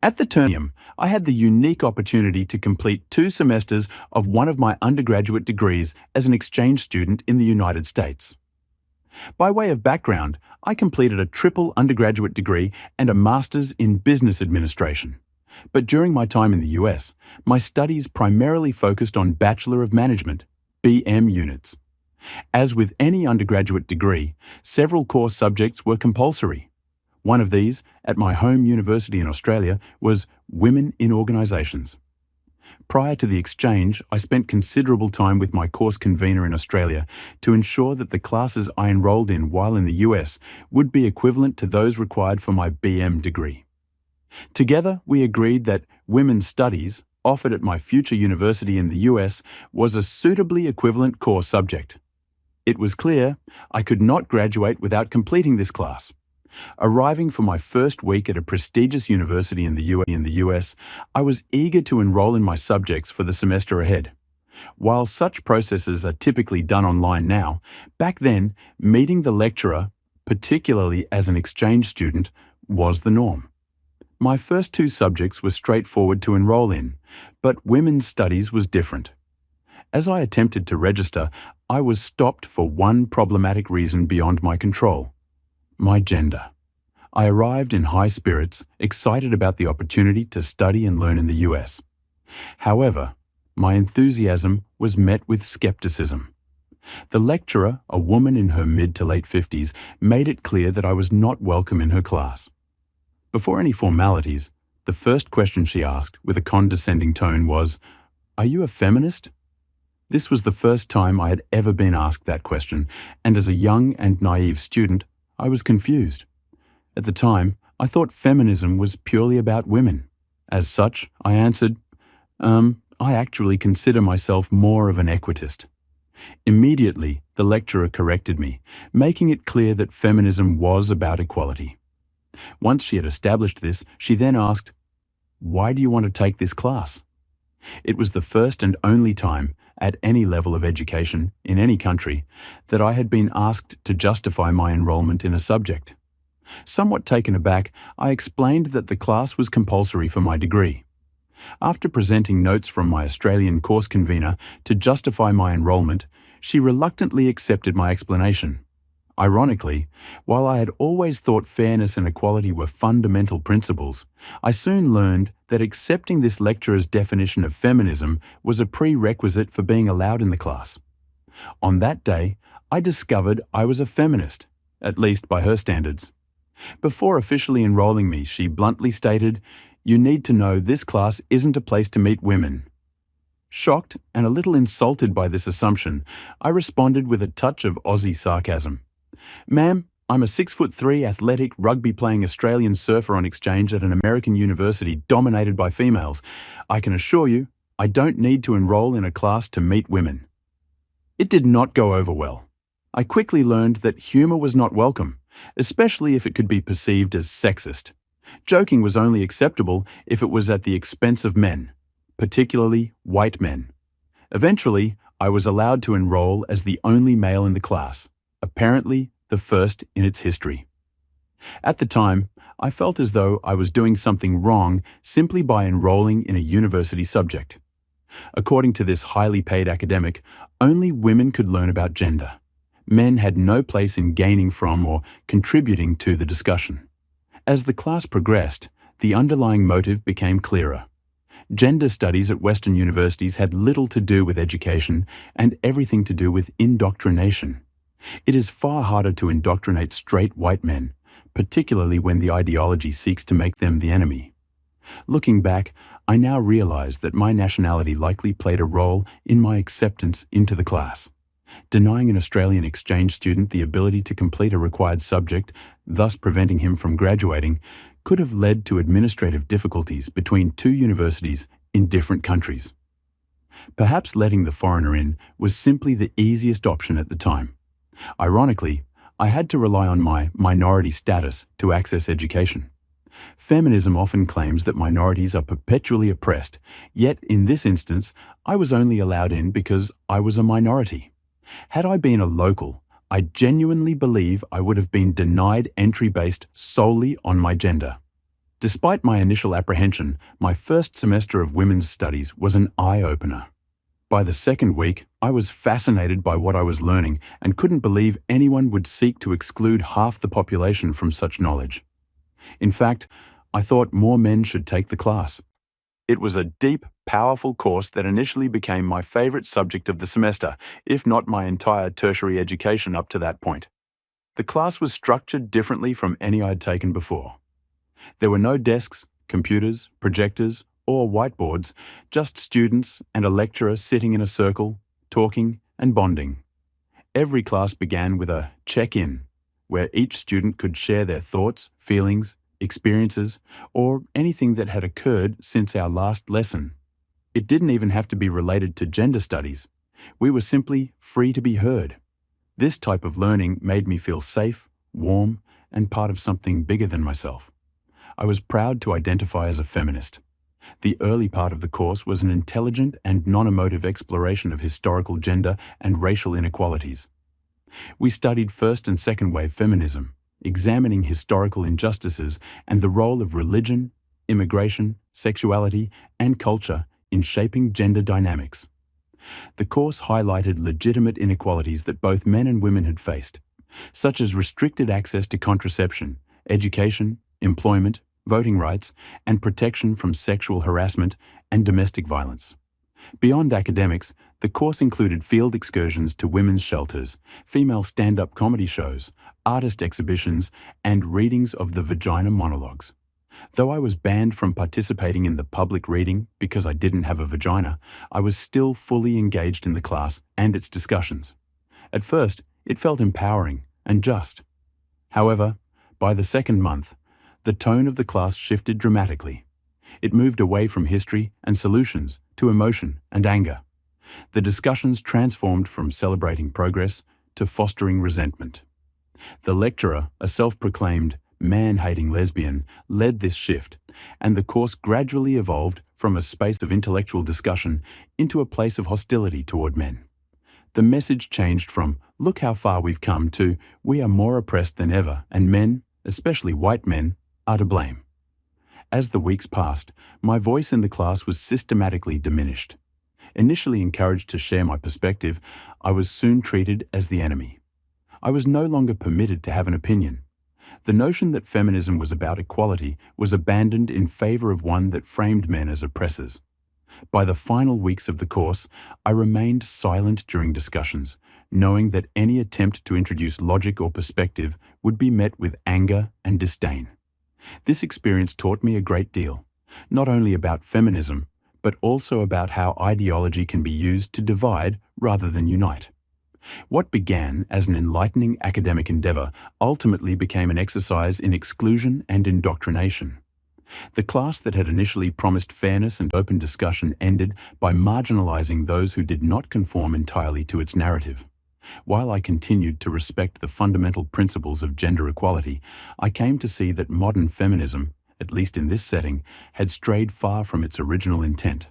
At the term, I had the unique opportunity to complete 2 semesters of one of my undergraduate degrees as an exchange student in the United States. By way of background, I completed a triple undergraduate degree and a master's in business administration. But during my time in the US, my studies primarily focused on Bachelor of Management, BM units. As with any undergraduate degree, several core subjects were compulsory. One of these, at my home university in Australia, was Women in Organisations. Prior to the exchange, I spent considerable time with my course convener in Australia to ensure that the classes I enrolled in while in the US would be equivalent to those required for my BM degree. Together, we agreed that Women's Studies, offered at my future university in the US, was a suitably equivalent core subject. It was clear I could not graduate without completing this class. Arriving for my first week at a prestigious university in the US, I was eager to enroll in my subjects for the semester ahead. While such processes are typically done online now, back then, meeting the lecturer, particularly as an exchange student, was the norm. My first 2 subjects were straightforward to enroll in, but Women's Studies was different. As I attempted to register, I was stopped for one problematic reason beyond my control: my gender. I arrived in high spirits, excited about the opportunity to study and learn in the US. However, my enthusiasm was met with skepticism. The lecturer, a woman in her mid to late 50s, made it clear that I was not welcome in her class. Before any formalities, the first question she asked, with a condescending tone, was, "Are you a feminist?" This was the first time I had ever been asked that question, and as a young and naive student, I was confused. At the time, I thought feminism was purely about women. As such, I answered, I actually consider myself more of an equitist." Immediately, the lecturer corrected me, making it clear that feminism was about equality. Once she had established this, she then asked, "Why do you want to take this class?" It was the first and only time, at any level of education, in any country, that I had been asked to justify my enrollment in a subject. Somewhat taken aback, I explained that the class was compulsory for my degree. After presenting notes from my Australian course convener to justify my enrollment, she reluctantly accepted my explanation. Ironically, while I had always thought fairness and equality were fundamental principles, I soon learned that accepting this lecturer's definition of feminism was a prerequisite for being allowed in the class. On that day, I discovered I was a feminist, at least by her standards. Before officially enrolling me, she bluntly stated, "You need to know this class isn't a place to meet women." Shocked and a little insulted by this assumption, I responded with a touch of Aussie sarcasm. "Ma'am, I'm a 6'3" athletic, rugby-playing Australian surfer on exchange at an American university dominated by females. I can assure you, I don't need to enroll in a class to meet women." It did not go over well. I quickly learned that humour was not welcome, especially if it could be perceived as sexist. Joking was only acceptable if it was at the expense of men, particularly white men. Eventually, I was allowed to enroll as the only male in the class, apparently the first in its history. At the time, I felt as though I was doing something wrong simply by enrolling in a university subject. According to this highly paid academic, only women could learn about gender. Men had no place in gaining from or contributing to the discussion. As the class progressed, the underlying motive became clearer. Gender studies at Western universities had little to do with education and everything to do with indoctrination. It is far harder to indoctrinate straight white men, particularly when the ideology seeks to make them the enemy. Looking back, I now realize that my nationality likely played a role in my acceptance into the class. Denying an Australian exchange student the ability to complete a required subject, thus preventing him from graduating, could have led to administrative difficulties between 2 universities in different countries. Perhaps letting the foreigner in was simply the easiest option at the time. Ironically, I had to rely on my minority status to access education. Feminism often claims that minorities are perpetually oppressed, yet in this instance, I was only allowed in because I was a minority. Had I been a local, I genuinely believe I would have been denied entry based solely on my gender. Despite my initial apprehension, my first semester of women's studies was an eye-opener. By the second week, I was fascinated by what I was learning and couldn't believe anyone would seek to exclude half the population from such knowledge. In fact, I thought more men should take the class. It was a deep, powerful course that initially became my favorite subject of the semester, if not my entire tertiary education up to that point. The class was structured differently from any I'd taken before. There were no desks, computers, projectors, or whiteboards, just students and a lecturer sitting in a circle, talking and bonding. Every class began with a check-in, where each student could share their thoughts, feelings, experiences, or anything that had occurred since our last lesson. It didn't even have to be related to gender studies. We were simply free to be heard. This type of learning made me feel safe, warm, and part of something bigger than myself. I was proud to identify as a feminist. The early part of the course was an intelligent and non-emotive exploration of historical gender and racial inequalities. We studied first and second wave feminism, examining historical injustices and the role of religion, immigration, sexuality, and culture in shaping gender dynamics. The course highlighted legitimate inequalities that both men and women had faced, such as restricted access to contraception, education, employment, voting rights, and protection from sexual harassment and domestic violence. Beyond academics, the course included field excursions to women's shelters, female stand-up comedy shows, artist exhibitions, and readings of the vagina monologues. Though I was banned from participating in the public reading because I didn't have a vagina, I was still fully engaged in the class and its discussions. At first, it felt empowering and just. However, by the second month, the tone of the class shifted dramatically. It moved away from history and solutions to emotion and anger. The discussions transformed from celebrating progress to fostering resentment. The lecturer, a self-proclaimed man-hating lesbian, led this shift, and the course gradually evolved from a space of intellectual discussion into a place of hostility toward men. The message changed from, "Look how far we've come," to, "We are more oppressed than ever, and men, especially white men, are to blame." As the weeks passed, my voice in the class was systematically diminished. Initially encouraged to share my perspective, I was soon treated as the enemy. I was no longer permitted to have an opinion. The notion that feminism was about equality was abandoned in favor of one that framed men as oppressors. By the final weeks of the course, I remained silent during discussions, knowing that any attempt to introduce logic or perspective would be met with anger and disdain. This experience taught me a great deal, not only about feminism, but also about how ideology can be used to divide rather than unite. What began as an enlightening academic endeavor ultimately became an exercise in exclusion and indoctrination. The class that had initially promised fairness and open discussion ended by marginalizing those who did not conform entirely to its narrative. While I continued to respect the fundamental principles of gender equality, I came to see that modern feminism, at least in this setting, had strayed far from its original intent.